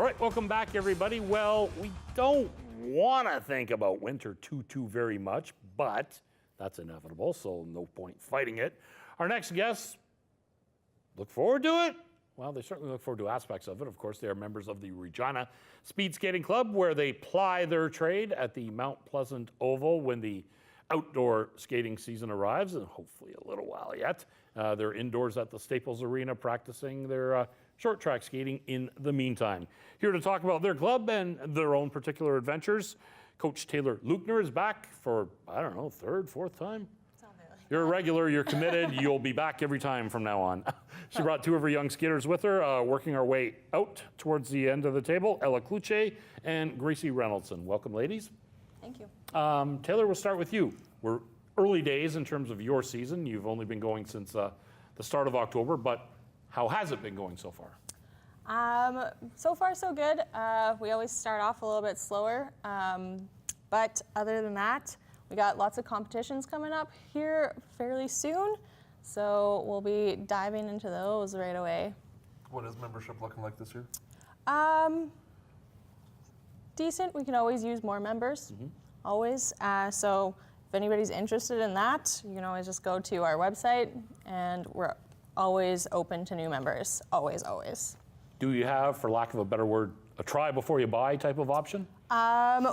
right, welcome back, everybody. Well, we don't want to think about winter too very much, but that's inevitable, so no point fighting it. Our next guests look forward to it. Well, they certainly look forward to aspects of it. Of course, they are members of the Regina Speedskating Club, where they ply their trade at the Mount Pleasant Oval when the outdoor skating season arrives, and hopefully a little while yet. They're indoors at the Staples Arena practicing their short track skating in the meantime. Here to talk about their club and their own particular adventures, Coach Taylor Luckner is back for, I don't know, third, fourth time? You're a regular, you're committed, you'll be back every time from now on. She brought two of her young skaters with her, working our way out towards the end of the table, Ella Kluche and Gracie Reynoldson. Welcome, ladies. Thank you. Taylor, we'll start with you. We're early days in terms of your season. You've only been going since the start of October, but how has it been going so far? So far, so good. We always start off a little bit slower, but other than that, we got lots of competitions coming up here fairly soon, so we'll be diving into those right away. What is membership looking like this year? Decent. We can always use more members, always. So if anybody's interested in that, you can always just go to our website, and we're always open to new members, always, always. Do you have, for lack of a better word, a try before you buy type of option?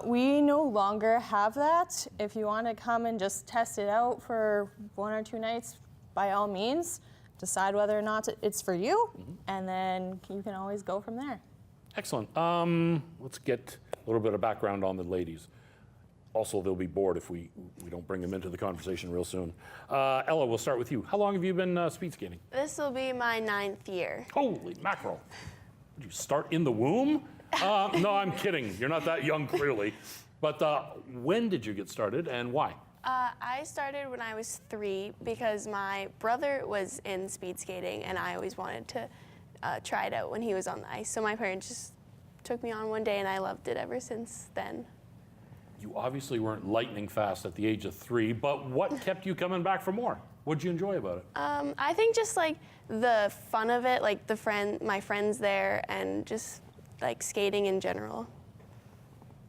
We no longer have that. If you want to come and just test it out for 1 or 2 nights, by all means, decide whether or not it's for you, and then you can always go from there. Excellent. Let's get a little bit of background on the ladies. Also, they'll be bored if we don't bring them into the conversation real soon. Ella, we'll start with you. How long have you been speed skating? This will be my 9th year. Holy mackerel. Did you start in the womb? No, I'm kidding. You're not that young, clearly. But when did you get started and why? I started when I was 3 because my brother was in speed skating and I always wanted to try it out when he was on the ice. So my parents just took me on one day and I loved it ever since then. You obviously weren't lightning fast at the age of 3, but what kept you coming back for more? What did you enjoy about it? I think just like the fun of it, like my friends there, and just like skating in general.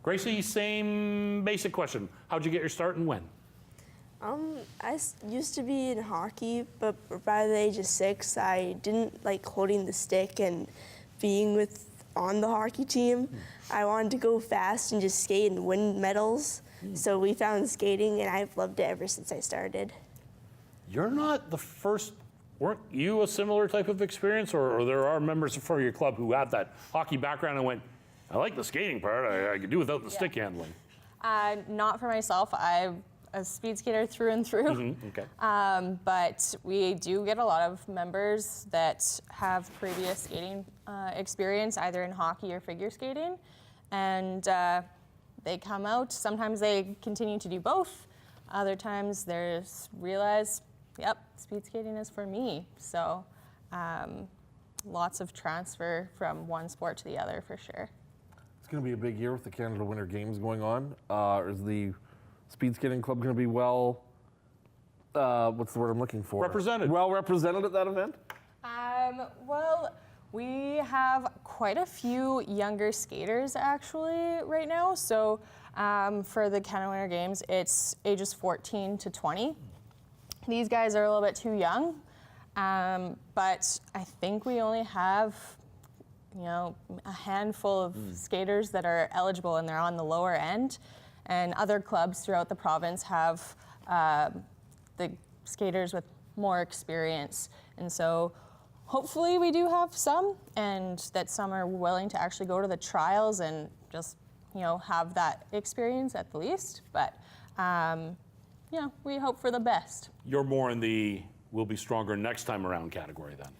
Gracie, same basic question. How'd you get your start and when? I used to be in hockey, but by the age of 6, I didn't like holding the stick and being on the hockey team. I wanted to go fast and just skate and win medals. So we found skating, and I've loved it ever since I started. You're not the first. Weren't you a similar type of experience, or there are members from your club who have that hockey background and went, I like the skating part, I could do without the stick handling? Not for myself. I'm a speed skater through and through. Okay. But we do get a lot of members that have previous skating experience, either in hockey or figure skating. And they come out. Sometimes they continue to do both. Other times they realize, yep, speed skating is for me. So lots of transfer from one sport to the other for sure. It's going to be a big year with the Canada Winter Games going on. Is the Speed Skating Club going to be what's the word I'm looking for? Represented. Well represented at that event? Well, we have quite a few younger skaters actually right now. So for the Canada Winter Games, it's ages 14 to 20. These guys are a little bit too young, but I think we only have, a handful of skaters that are eligible, and they're on the lower end. And other clubs throughout the province have the skaters with more experience. And so hopefully we do have some, and that some are willing to actually go to the trials and just, have that experience at the least. But, we hope for the best. You're more in the we'll be stronger next time around category then.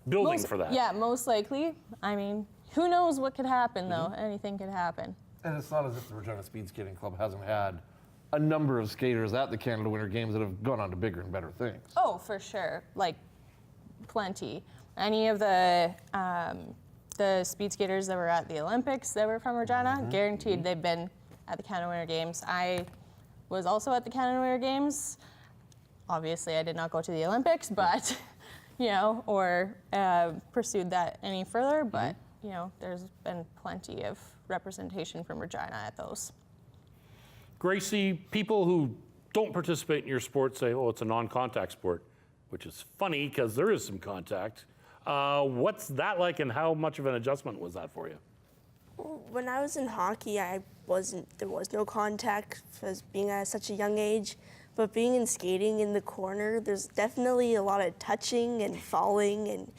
Building for that. Yeah, most likely. I mean, who knows what could happen though? Anything could happen. And it's not as if the Regina Speed Skating Club hasn't had a number of skaters at the Canada Winter Games that have gone on to bigger and better things. Oh, for sure. Like, plenty. Any of the speed skaters that were at the Olympics that were from Regina, guaranteed they've been at the Canada Winter Games. I was also at the Canada Winter Games. Obviously, I did not go to the Olympics, but, or pursued that any further, but there's been plenty of representation from Regina at those. Gracie, people who don't participate in your sport say, oh, it's a non-contact sport, which is funny because there is some contact. What's that like, and how much of an adjustment was that for you? When I was in hockey, there was no contact as being at such a young age. But being in skating in the corner, there's definitely a lot of touching and falling and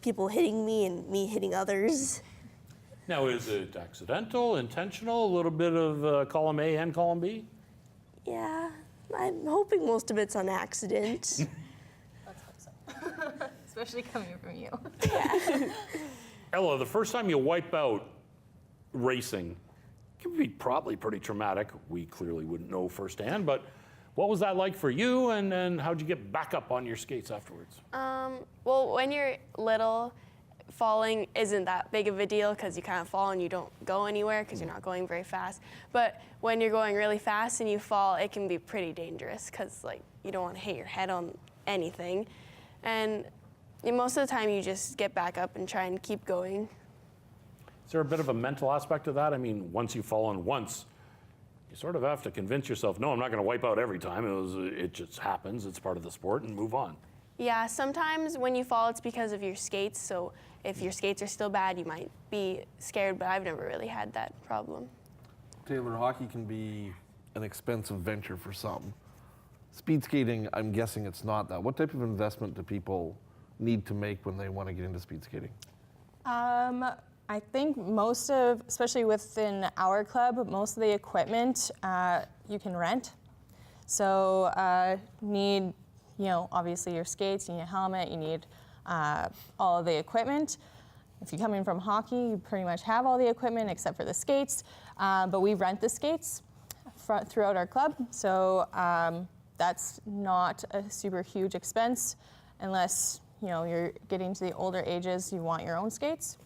people hitting me and me hitting others. Now, is it accidental, intentional, a little bit of column A and column B? Yeah, I'm hoping most of it's on accident. Let's hope so. Especially coming from you. Ella, the first time you wipe out racing can be probably pretty traumatic. We clearly wouldn't know firsthand, but what was that like for you, and how'd you get back up on your skates afterwards? Well, when you're little, falling isn't that big of a deal because you kind of fall and you don't go anywhere because you're not going very fast. But when you're going really fast and you fall, it can be pretty dangerous because you don't want to hit your head on anything. And most of the time you just get back up and try and keep going. Is there a bit of a mental aspect of that? I mean, once you've fallen once, you sort of have to convince yourself, no, I'm not going to wipe out every time. It just happens. It's part of the sport, and move on. Yeah, sometimes when you fall, it's because of your skates. So if your skates are still bad, you might be scared, but I've never really had that problem. Taylor, hockey can be an expensive venture for some. Speed skating, I'm guessing it's not that. What type of investment do people need to make when they want to get into speed skating? I think especially within our club, most of the equipment you can rent. So need, obviously your skates, you need a helmet, you need all of the equipment. If you're coming from hockey, you pretty much have all the equipment except for the skates, but we rent the skates throughout our club. So that's not a super huge expense unless, you're getting to the older ages, you want your own skates.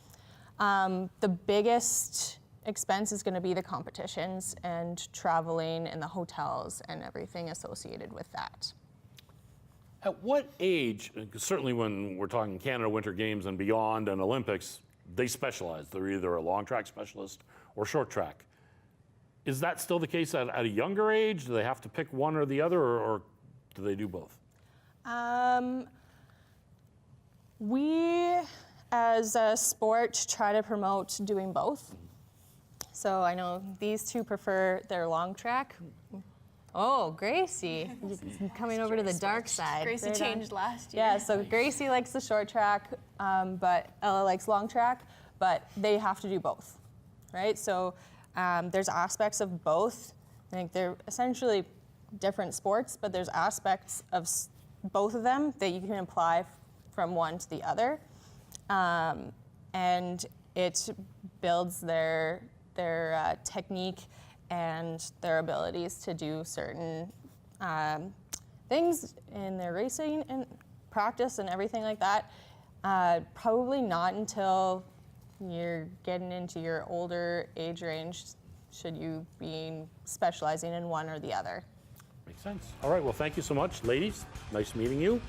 The biggest expense is going to be the competitions and traveling and the hotels and everything associated with that. At what age, certainly when we're talking Canada Winter Games and beyond and Olympics, they specialize. They're either a long track specialist or short track. Is that still the case at a younger age? Do they have to pick one or the other, or do they do both? We, as a sport, try to promote doing both. So I know these two prefer their long track. Oh, Gracie, coming over to the dark side. Gracie changed last year. Yeah, so Gracie likes the short track, but Ella likes long track, but they have to do both, right? So there's aspects of both. I think they're essentially different sports, but there's aspects of both of them that you can apply from one to the other. And it builds their technique and their abilities to do certain things in their racing and practice and everything like that. Probably not until you're getting into your older age range should you be specializing in one or the other. Makes sense. All right, well, thank you so much, ladies. Nice meeting you.